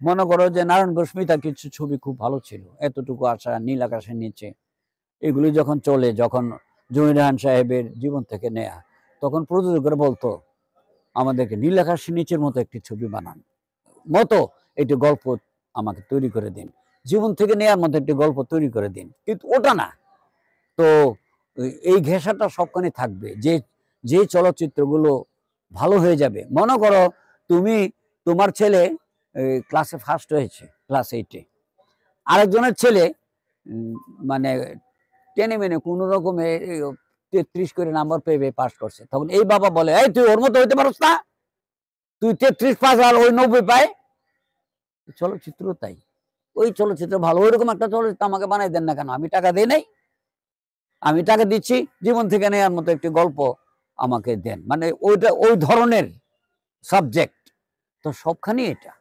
মনে করো যে নারায়ণ ঘোষ মিতার কিছু ছবি খুব ভালো ছিল, এতটুকু আশা, নীল আকাশের নিচে, এগুলি যখন চলে, যখন জমির রায়হান সাহেবের জীবন থেকে নেয়া, তখন প্রযোজকরা বলতো আমাদেরকে নীল আকাশের নিচের মতো একটি ছবি বানান, মতো একটি গল্প আমাকে তৈরি করে দিন, জীবন থেকে নেয়ার মতো একটি গল্প তৈরি করে দিন, কিন্তু ওটা না। তো এই ঘেঁষাটা সবখানে থাকবে, যে যে চলচ্চিত্রগুলো ভালো হয়ে যাবে। মনে করো তুমি, তোমার ছেলে ক্লাসে ফার্স্ট হয়েছে, ক্লাস 8-এ, আরেকজনের ছেলে মানে টেনে মেনে কোনো রকমে 33 করে নাম্বার পেয়ে পাস করছে, তখন এই বাবা বলে, এই তুই ওর মতো হইতে পারস না, তুই 33 পাস আর ওই 90 পায়। চলচ্চিত্র তাই, ওই চলচ্চিত্র ভালো, ওইরকম একটা চলচ্চিত্র আমাকে বানাই দেন না কেন, আমি টাকা দিই নাই, আমি টাকা দিচ্ছি, জীবন থেকে নেওয়ার মতো একটি গল্প আমাকে দেন, মানে ওইটা ওই ধরনের সাবজেক্ট। তো সবখানে এটা।